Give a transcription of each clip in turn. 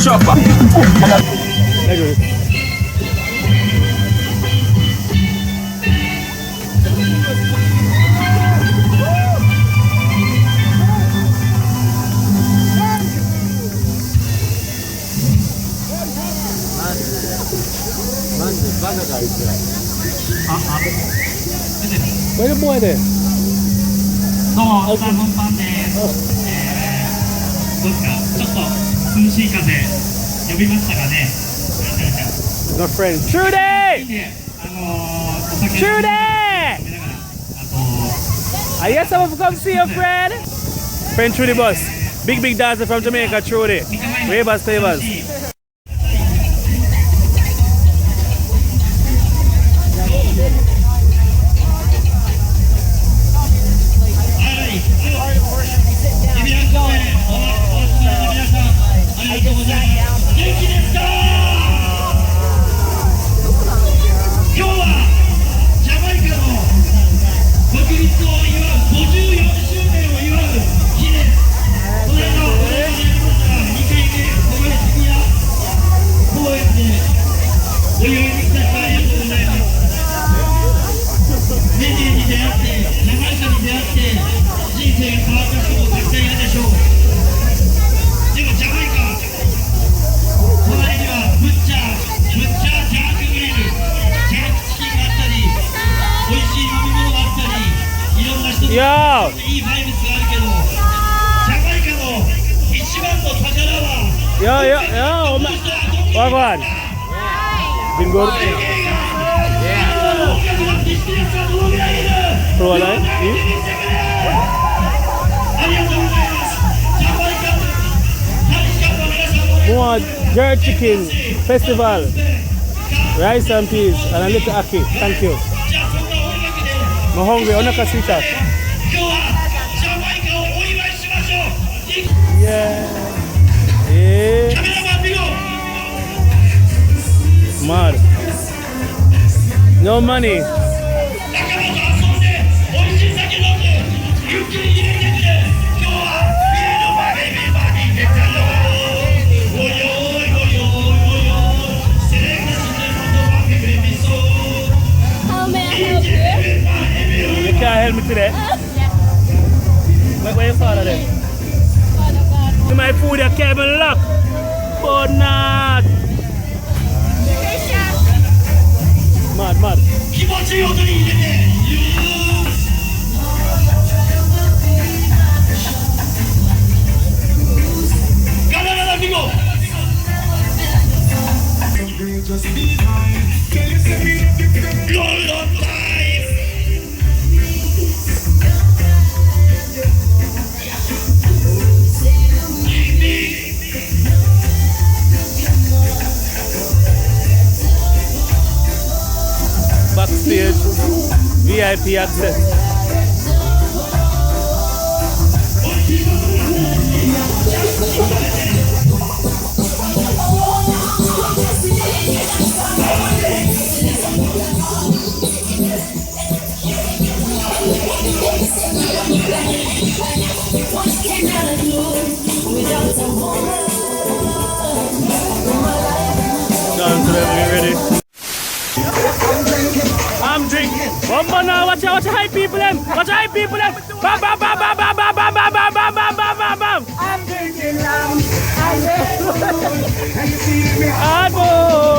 Chopper. Where the boy there? どうも、本番です。どうですか、ちょっと涼しい風呼びましたかね。My friend Trudy! お酒 Trudy! 飲みながら、I guess someone come see your friend. Friend Trudy Bus. Big dancer from Jamaica, Trudy. Wavers, favors. Yo! いいバイブスがあるけど、ジャマイカの一番の宝は Yo, Wagwan. Been good? Pro line? More jerk chicken festival, rice and peas, and a little ackee. Thank you. I'm hungry. I'm not a sweet ass. Yeah. Mad. No money. How may I help you? You can't help me today. Where your father then? To my food, you can't even lock. But not. Mad. Backstage, VIP access. Done to them, get ready. I'm drinking. One more now. Watch out, hype people them. Watch out, hype people them. Bam, bam, bam, bam, bam, bam, bam, bam, bam, bam, bam, bam, bam, bam. I'm drinking rum. I'm Hardball.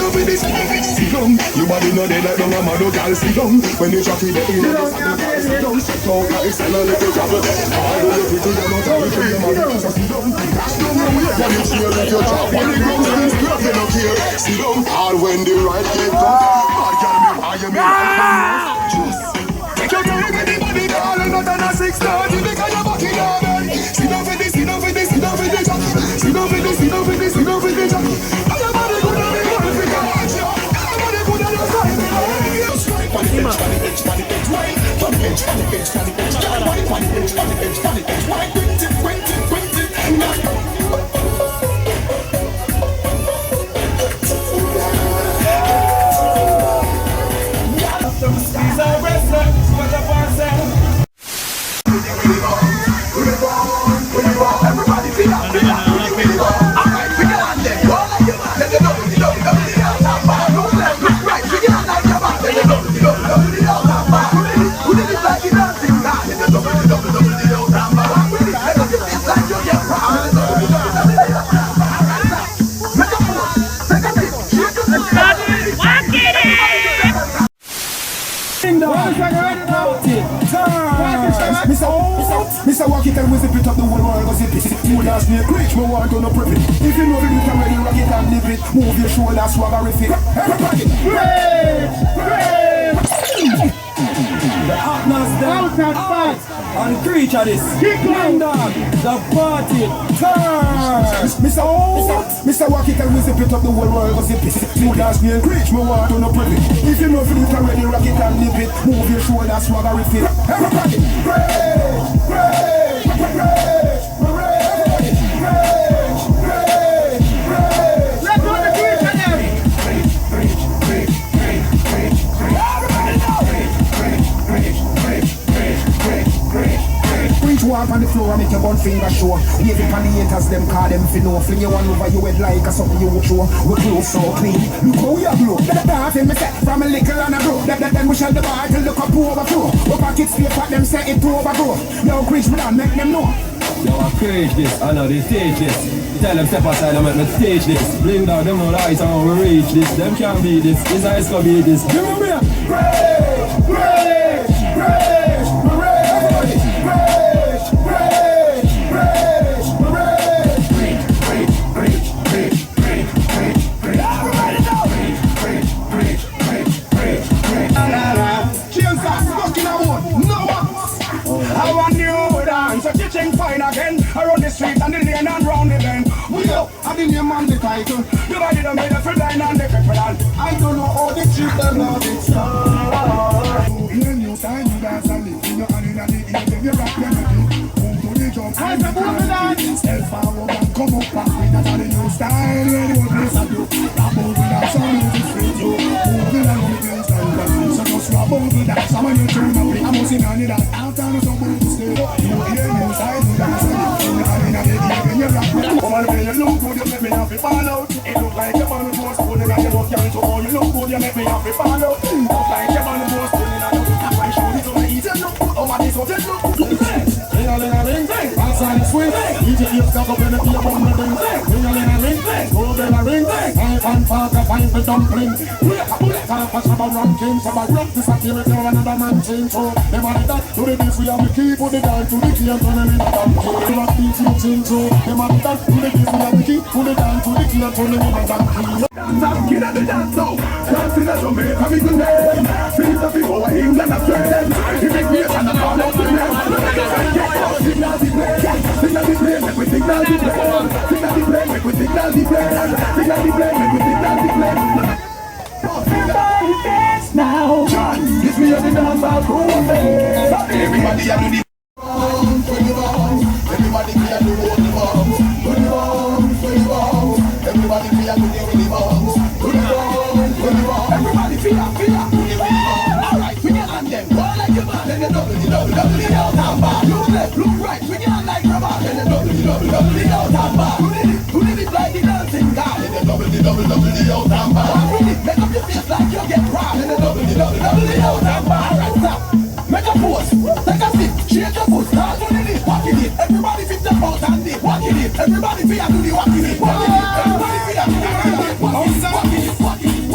down with this. Sit down. Your body no dead like no mama no girl. Sit down. When you drop it, the ear is on the girl. Sit down. So guys, and a little trouble. I do the pretty, you know, tell me to your mother. So sit down. That's no more way. When you cheer, let your job. When the ground stands, you don't care. Sit down. All when the right get done. Hard girl, me, I am me. Just take your time with the body, girl. Not than a 6:30 because you're back in your bed. Sit down for this, sit down for this, sit down for this. Sit down for this, sit down for this, sit down for this. And your body good on me, girl, if you can watch you. And your body good on your side, you strike on the bench, on the bench, on the bench, right? On the bench, on the bench, on the bench, on the bench, on the bench, on the bench, on the bench, right? Quint it, quint it, quint it. These are wrestlers, what up I say? Everybody feel up, feel up. Alright, figure out there. Go like your man. Let the double out that bar. Look right, figure out like your man. Let the double out that bar. Who did it like you dancing? Let the double out that bar. Let the it's like you get proud. Let the double out that bar. Alright, now. Make a pose. Take a dip. Shake your feet. Walk it in! Mr. Walk it and zip it up the whole world go zip it. You last snake rich, me want to no prep it. If you know you can ready rock it and live it. Move your shoulder, swagger if it. Everybody, the hotness down, and creature this. Kick line dog, the party turn. Mr. Walk it and zip it up the whole world go zip it. You last snake rich, me want to no prep it. If you know you can ready rock it and live it. Move your shoulder, swagger if it. Everybody, walk on the floor and make your one finger show. Wave it on the haters, them call them fi know. Fling your one over your head like a something you would show. We close so clean, look how we are blow. That in me set from a little and a grow. Then we shall the bar till look up to overflow. Our pockets stay fat, them set it to overgrow. Yo, preach me down, make them know. Yo, I preach this, I know they stage this. Tell them step aside and make me stage this. Bring down them no lights and we reach this. Them can't beat this, this ice can beat this. Give me a fine again, around the street and the lane and round the bend. We up, I didn't name on the title. The body done made a friend and the people. I don't know how the street them love it start. In a new style, you dance and live. In your hand in the ear, then you rock remedy. Move to the jump, I'm the movie. Step forward and come up back with that on the new style. Any old place I do, rap over that, some music straight to. Moving along the place like that. So just rap over that, some of you tune up. I'm missing on it, I'll turn to some to stay. You hear me side, you dance and live. In your hand in the ear, then you rock remedy. Come on, when you look good, you make me have to fall out. It look like your man was pulling and you look young. So when you look good, you make me have to fall out. Look like your man was pulling and you look young. I show you to me, easy look good. Oh, what is what it look good? Ring-a-ling-a-ring-ting, outside swing. DJ hips up in the ear, one the ding-ting. Ring-a-ling-a-ring-ting, go there a ring-ting. Five and park a five for dumpling. Wait a bullet, half a shabba ranking. Shabba rock disappear, now another man change. So, them are that, to the beats we have the key, put the down to the key and turn them in a donkey. Rock beats you change, so, them are that, to the beats we have the key, put the down to the key and turn them in a donkey. Dance up, kid at the dance now. Dancing at Jamaica, me good name. Things that people are England and Sweden. You make me a kind of call out to them. Signal the plane, signal the plane, make we signal the plane. Signal the plane, make we signal the plane. Signal the plane, make we signal the plane. Everybody dance now. John, give me a dance about cool face. Everybody a do the everybody be a do the bombs. Do the bombs, do the bombs. Everybody be a do the bombs. Do the bombs, do the bombs. Everybody feel up, do the bombs. Alright, we can land them. Go like a man, then the double out and back. Look left, look right, we can like rubber. Then the double out and back. Who did it like the dancing guy? Then the double out and back. Make up your face like you get robbed. Then the double out and back. Alright, stop. Make a pose, take a sip, shake your foot, start doing it, walking it. Everybody fit the out and dip, walking it. Everybody feel do the walking it, walking it. Everybody feel do the walking it, walking it.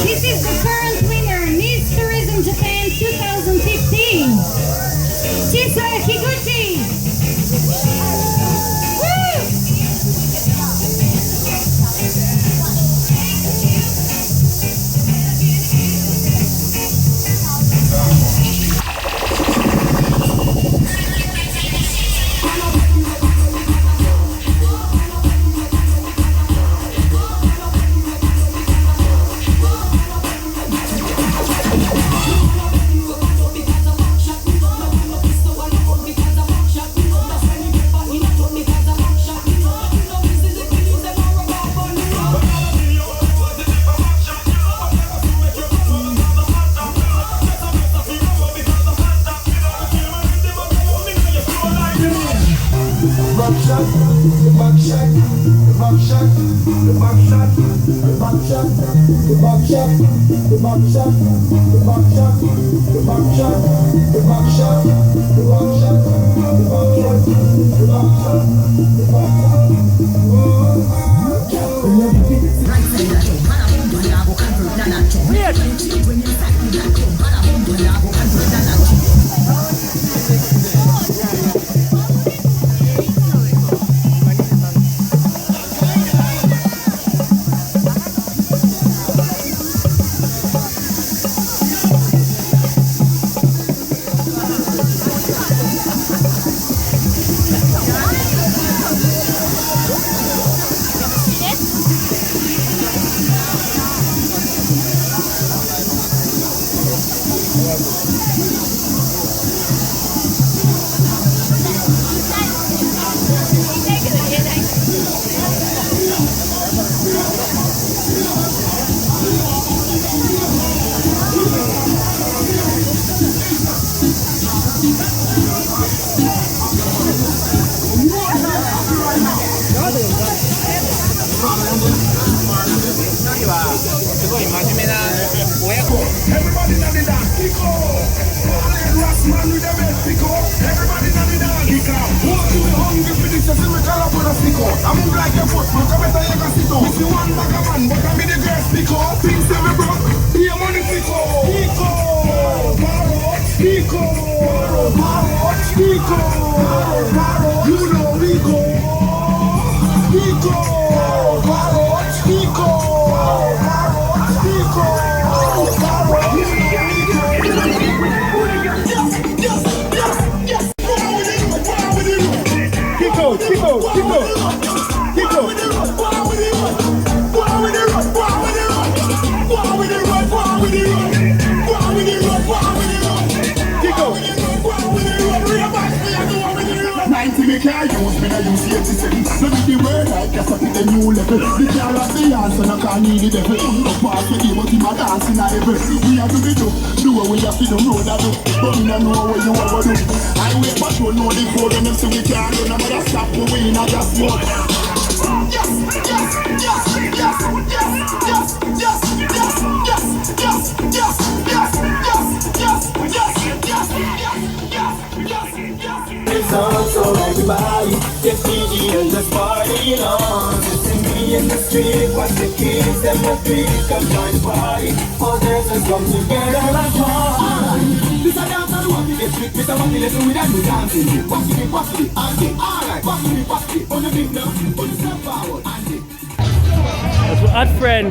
This is the current winner, Miss Tourism Japan 2015, Chisa Higuchi. Everybody in the dance, kick off. Rasman with the best, kick off. Everybody in the dance, kick off. Walk to the hungry for this, you me call up with a stick off. I move like a foot, but I better you can sit off. If you want like a man, but I be the girl, stick off. Things that we broke, here money, stick off. Kick off, marrow, stick off, marrow, stick off, marrow. You know we go. Stick off, marrow, stick off, marrow, stick off. Can't use me, I use 87. So with the word I guess I pick a new level. The car of the answer, I can't need the devil. No part of the but him a dancing a level. We have to be do what we have to do, road I do. But we don't know what you want to do. I wait but don't know the code and them so we can't run. I'm gonna stop the way in a gas mode. Yes, yes, yes, yes, yes, yes, yes, yes, yes, yes, yes, yes, yes, yes, yes, yes. It's on, so everybody get busy and just party on. Listen me in the street, watch the kids and the street come join the party. All dancers come together like one. This is Mr. Wacky, let's do it and do dancing. Wacky, Andy. Alright, wacky. On the beat now, on the step forward, Andy. That's my hot friend.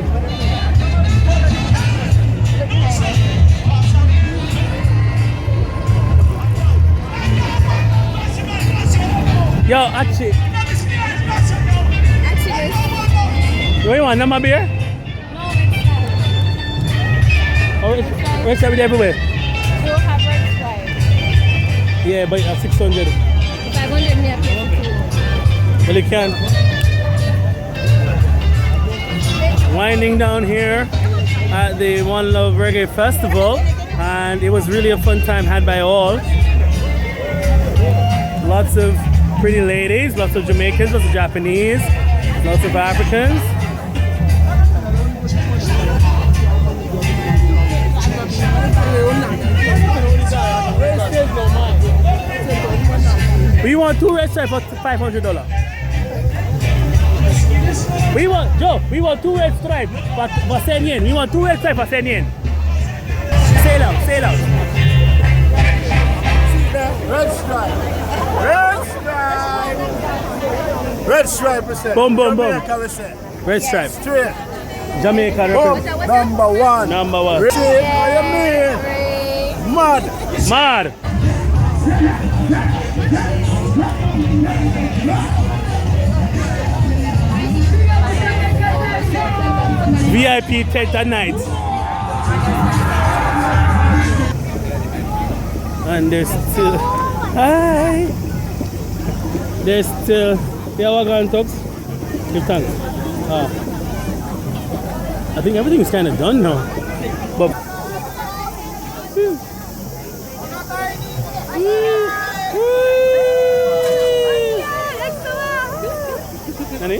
Yo, Achi. You want number beer? No, it's not. Oh, Red Stripe everywhere. You have red stripe. Yeah, but 600. 500 me up here. Well, you can. Winding down here at the One Love Reggae Festival, and it was really a fun time had by all. Lots of pretty ladies, lots of Jamaicans, lots of Japanese, lots of Africans. We want 2 red stripes for $500. We want 2 red stripes for 10 yen. We want 2 red stripes for 10 yen. Sail out. Red stripe, we say. Boom. Jamaica, we say. Red stripe. Straight. Jamaica. Number one. Number one. What you mean? Mad. VIP tent at night. And there's still... Hi! There's still... Yeah, what going talks? Give thanks. I think everything is kind of done now. But... Nani?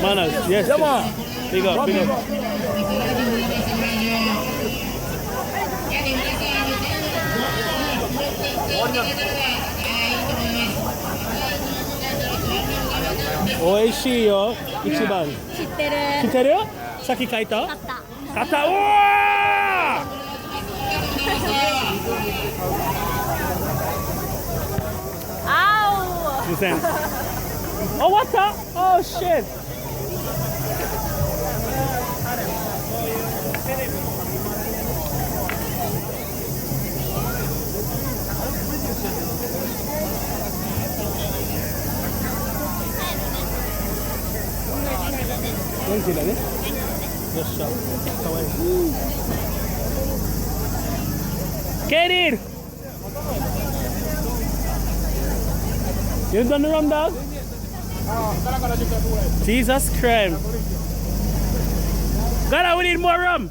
Manas, yes. Come on. Big up. Oishii yo, ichiban. Shitteru? Saki kaita? Kata. Ow! Listen. Oh, what's up? Oh, shit. Katie! You done the rum, dog? Jesus Christ. God, we need more rum.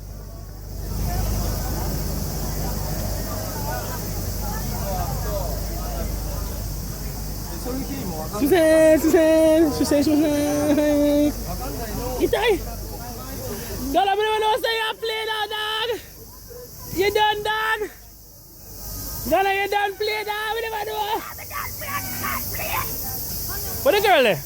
Susan. Itay. God, I don't know say you play now, dog. You done, dog? God, you done play, dog? We never do. What the girl there?